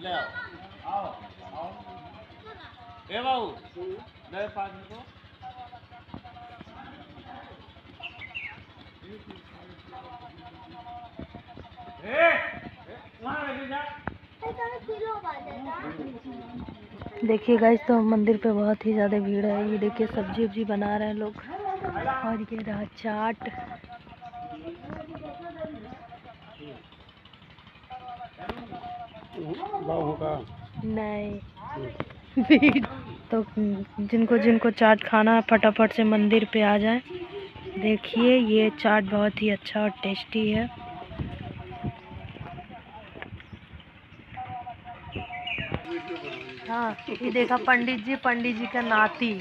ले आओ आओ ए बाबू ले पानी को देखिए गाइस, तो मंदिर पे बहुत ही ज़्यादा भीड़ है। ये देखिए सब्जी उब्जी बना रहे हैं लोग। और ये रहा चाट। नहीं भीड़ तो जिनको जिनको चाट खाना है फटाफट से मंदिर पे आ जाए। देखिए ये चाट बहुत ही अच्छा और टेस्टी है। हाँ, ये देखा पंडित जी का नाती।